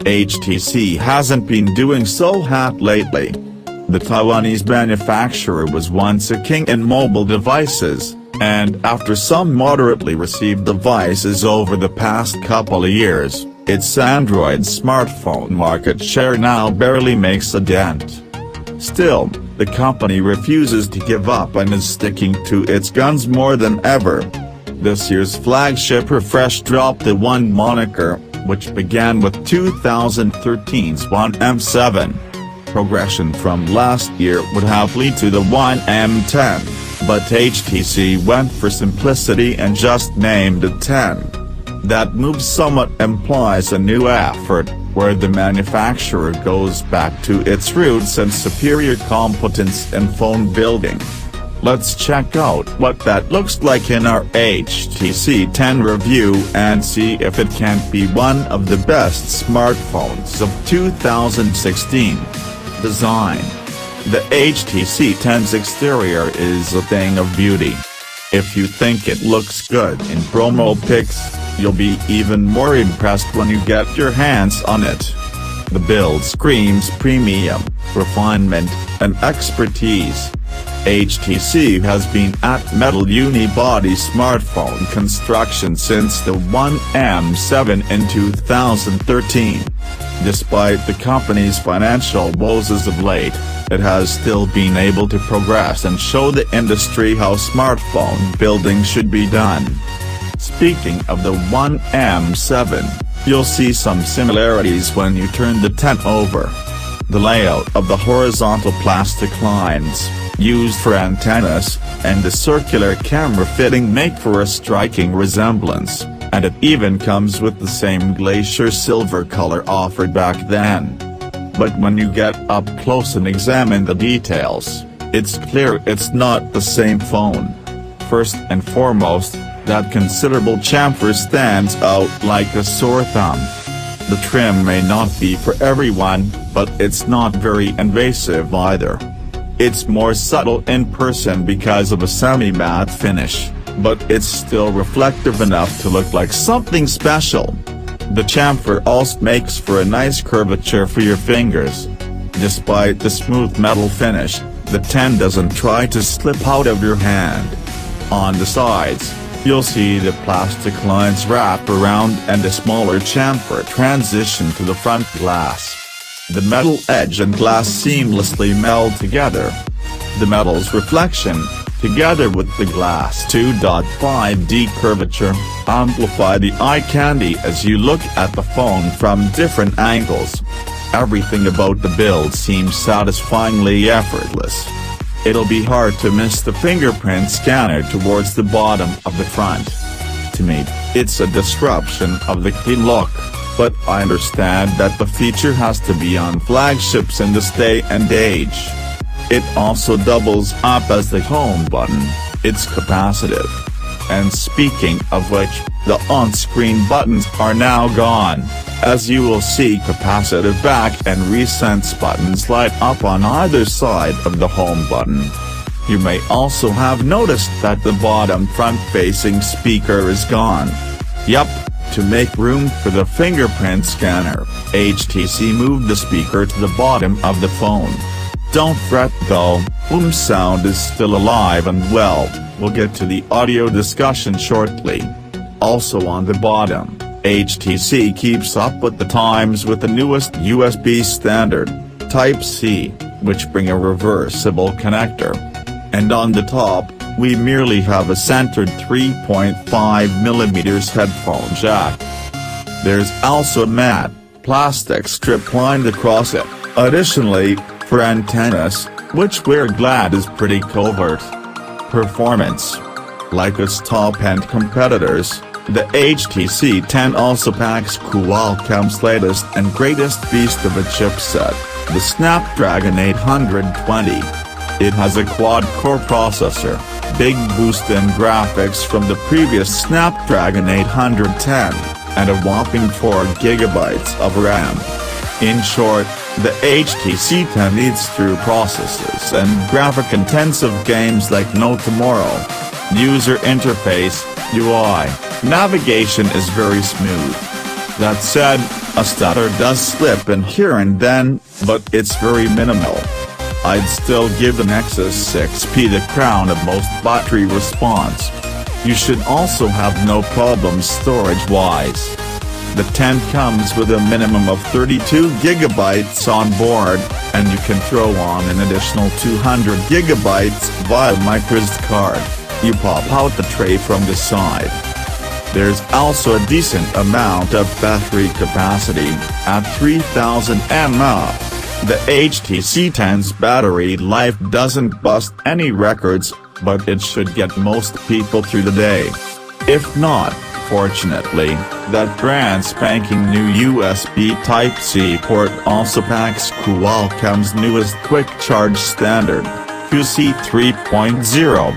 HTC hasn't been doing so hot lately. The Taiwanese manufacturer was once a king in mobile devices, and after some moderately received devices over the past couple of years, its Android smartphone market share now barely makes a dent. Still, the company refuses to give up and is sticking to its guns more than ever. This year's flagship refresh dropped the One moniker, which began with 2013's One M7. Progression from last year would have led to the One M10, but HTC went for simplicity and just named it 10. That move somewhat implies a new effort, where the manufacturer goes back to its roots and superior competence in phone building. Let's check out what that looks like in our HTC 10 review and see if it can't be one of the best smartphones of 2016. Design. The HTC 10's exterior is a thing of beauty. If you think it looks good in promo pics, you'll be even more impressed when you get your hands on it. The build screams premium, refinement, and expertise. HTC has been at metal unibody smartphone construction since the One M7 in 2013. Despite the company's financial woes as of late, it has still been able to progress and show the industry how smartphone building should be done. Speaking of the One M7, you'll see some similarities when you turn the 10 over. The layout of the horizontal plastic lines, used for antennas, and the circular camera fitting make for a striking resemblance, and it even comes with the same glacier silver color offered back then. But when you get up close and examine the details, it's clear it's not the same phone. First and foremost, that considerable chamfer stands out like a sore thumb. The trim may not be for everyone, but it's not very invasive either. It's more subtle in person because of a semi-matte finish, but it's still reflective enough to look like something special. The chamfer also makes for a nice curvature for your fingers. Despite the smooth metal finish, the 10 doesn't try to slip out of your hand. On the sides, you'll see the plastic lines wrap around and a smaller chamfer transition to the front glass. The metal edge and glass seamlessly meld together. The metal's reflection, together with the glass 2.5D curvature, amplify the eye candy as you look at the phone from different angles. Everything about the build seems satisfyingly effortless. It'll be hard to miss the fingerprint scanner towards the bottom of the front. To me, it's a disruption of the clean look, but I understand that the feature has to be on flagships in this day and age. It also doubles up as the home button. It's capacitive. And speaking of which, the on-screen buttons are now gone, as you will see capacitive back and resense buttons light up on either side of the home button. You may also have noticed that the bottom front-facing speaker is gone. Yup, to make room for the fingerprint scanner, HTC moved the speaker to the bottom of the phone. Don't fret though, sound is still alive and well. We'll get to the audio discussion shortly. Also on the bottom, HTC keeps up with the times with the newest USB standard, Type-C, which bring a reversible connector. And on the top, we merely have a centered 3.5mm headphone jack. There's also a matte, plastic strip lined across it, additionally, for antennas, which we're glad is pretty covert. Performance. Like its top-end competitors, the HTC 10 also packs Qualcomm's latest and greatest beast of a chipset, the Snapdragon 820. It has a quad-core processor, big boost in graphics from the previous Snapdragon 810, and a whopping 4GB of RAM. In short, the HTC 10 needs through processes and graphic-intensive games like no tomorrow. User interface, UI, navigation is very smooth. That said, a stutter does slip in here and then, but it's very minimal. I'd still give the Nexus 6P the crown of most battery response. You should also have no problems storage-wise. The 10 comes with a minimum of 32 GB on board, and you can throw on an additional 200 GB via microSD card. You pop out the tray from the side. There's also a decent amount of battery capacity, at 3000 mAh. The HTC 10's battery life doesn't bust any records, but it should get most people through the day. If not, fortunately, that brand spanking new USB Type-C port also packs Qualcomm's newest quick charge standard, QC 3.0.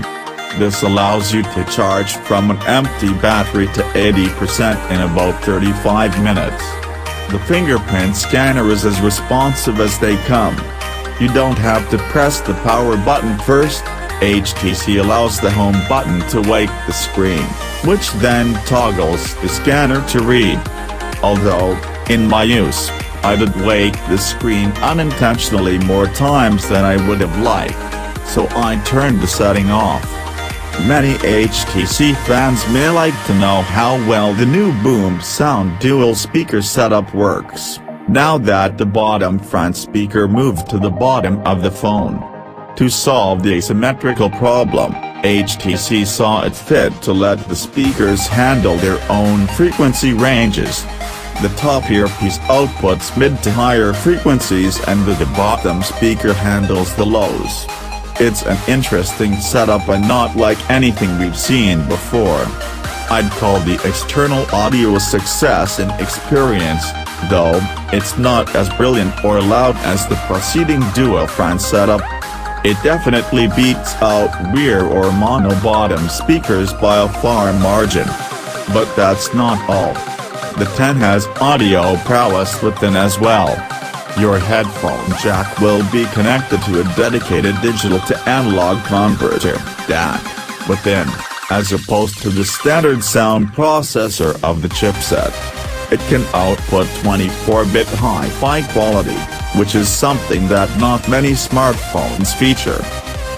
This allows you to charge from an empty battery to 80% in about 35 minutes. The fingerprint scanner is as responsive as they come. You don't have to press the power button first. HTC allows the home button to wake the screen, which then toggles the scanner to read. Although, in my use, I did wake the screen unintentionally more times than I would have liked, so I turned the setting off. Many HTC fans may like to know how well the new Boom Sound dual speaker setup works, now that the bottom front speaker moved to the bottom of the phone. To solve the asymmetrical problem, HTC saw it fit to let the speakers handle their own frequency ranges. The top earpiece outputs mid to higher frequencies and the bottom speaker handles the lows. It's an interesting setup and not like anything we've seen before. I'd call the external audio a success in experience, though it's not as brilliant or loud as the preceding dual front setup. It definitely beats out rear or mono bottom speakers by a far margin. But that's not all. The 10 has audio prowess within as well. Your headphone jack will be connected to a dedicated digital-to-analog converter (DAC) within, as opposed to the standard sound processor of the chipset. It can output 24-bit hi-fi quality, which is something that not many smartphones feature.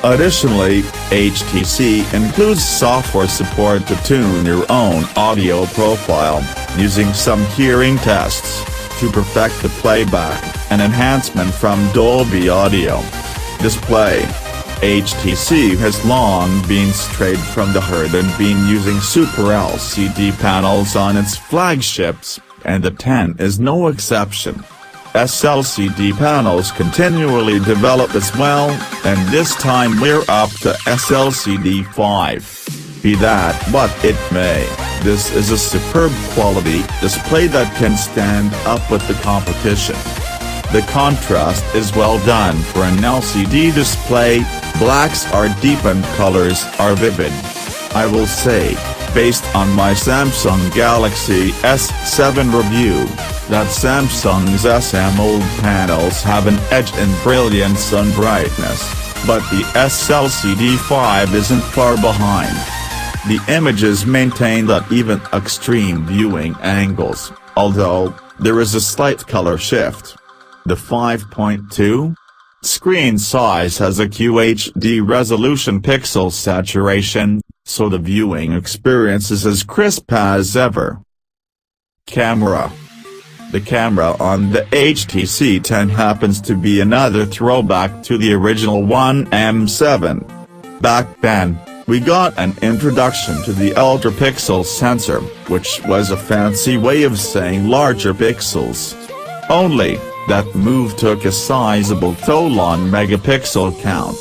Additionally, HTC includes software support to tune your own audio profile, using some hearing tests, to perfect the playback, an enhancement from Dolby Audio. Display. HTC has long been strayed from the herd and been using Super LCD panels on its flagships, and the 10 is no exception. SLCD panels continually develop as well, and this time we're up to SLCD 5. Be that what it may, this is a superb quality display that can stand up with the competition. The contrast is well done for an LCD display, blacks are deep and colors are vivid. I will say, based on my Samsung Galaxy S7 review, that Samsung's AMOLED panels have an edge in brilliance and brightness, but the SLCD 5 isn't far behind. The images maintain that even extreme viewing angles, although there is a slight color shift. The 5.2 screen size has a QHD resolution pixel saturation, so the viewing experience is as crisp as ever. Camera. The camera on the HTC 10 happens to be another throwback to the original 1M7. Back then, we got an introduction to the ultra-pixel sensor, which was a fancy way of saying larger pixels. Only, that move took a sizable toll on megapixel count.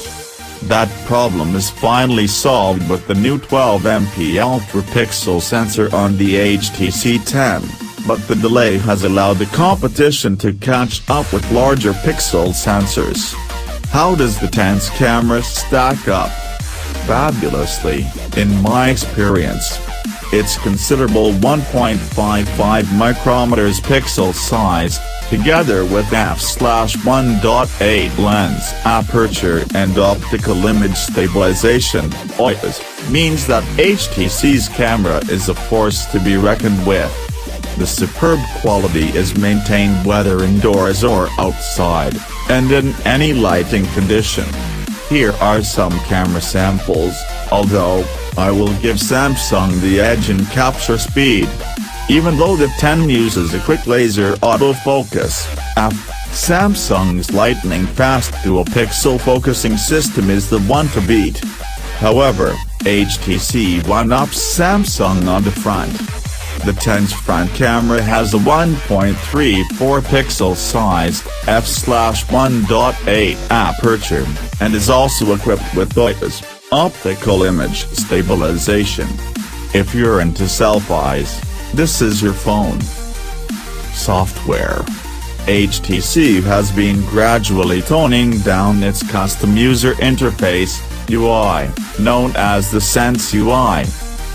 That problem is finally solved with the new 12MP ultra-pixel sensor on the HTC 10, but the delay has allowed the competition to catch up with larger pixel sensors. How does the 10's camera stack up? Fabulously, in my experience. Its considerable 1.55 micrometers pixel size, together with f/1.8 lens aperture and optical image stabilization (OIS), means that HTC's camera is a force to be reckoned with. The superb quality is maintained whether indoors or outside, and in any lighting condition. Here are some camera samples, although I will give Samsung the edge in capture speed. Even though the 10 uses a quick laser autofocus, Samsung's lightning-fast dual-pixel focusing system is the one to beat. However, HTC one-ups Samsung on the front. The 10's front camera has a 1.34 pixel size, f/1.8 aperture, and is also equipped with OIS, optical image stabilization. If you're into selfies, this is your phone. Software. HTC has been gradually toning down its custom user interface, UI, known as the Sense UI.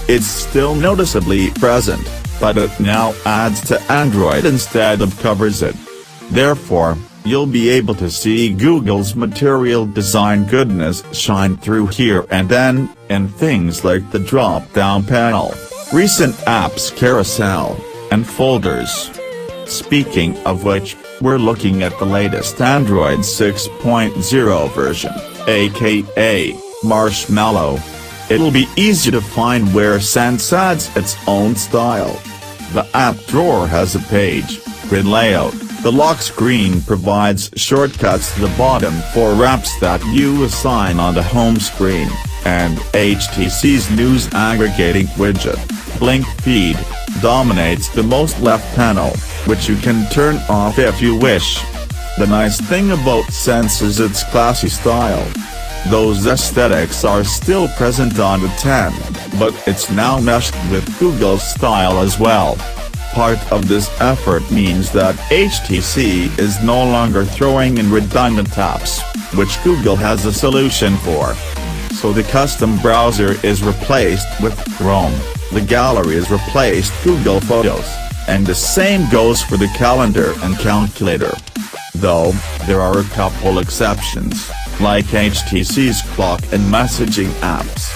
It's still noticeably present, but it now adds to Android instead of covers it. Therefore, you'll be able to see Google's material design goodness shine through here and then, in things like the drop-down panel, recent apps carousel, and folders. Speaking of which, we're looking at the latest Android 6.0 version, aka Marshmallow. It'll be easy to find where Sense adds its own style. The app drawer has a page grid layout. The lock screen provides shortcuts to the bottom for apps that you assign on the home screen, and HTC's news aggregating widget, Blink Feed, dominates the most left panel, which you can turn off if you wish. The nice thing about Sense is its classy style. Those aesthetics are still present on the 10, but it's now meshed with Google's style as well. Part of this effort means that HTC is no longer throwing in redundant apps, which Google has a solution for. So the custom browser is replaced with Chrome, the gallery is replaced Google Photos, and the same goes for the calendar and calculator. Though, there are a couple exceptions, like HTC's clock and messaging apps.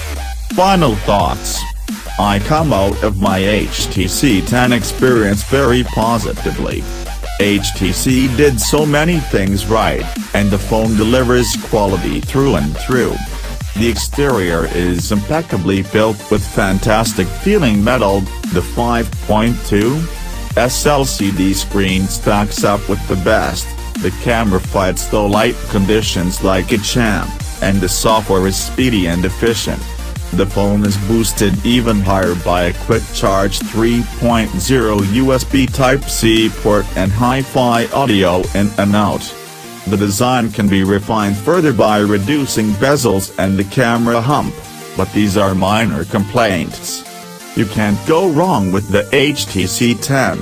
Final thoughts. I come out of my HTC 10 experience very positively. HTC did so many things right, and the phone delivers quality through and through. The exterior is impeccably built with fantastic feeling metal, the 5.2's LCD screen stacks up with the best, the camera fights the light conditions like a champ, and the software is speedy and efficient. The phone is boosted even higher by a quick charge 3.0 USB Type-C port and hi-fi audio in and out. The design can be refined further by reducing bezels and the camera hump, but these are minor complaints. You can't go wrong with the HTC 10.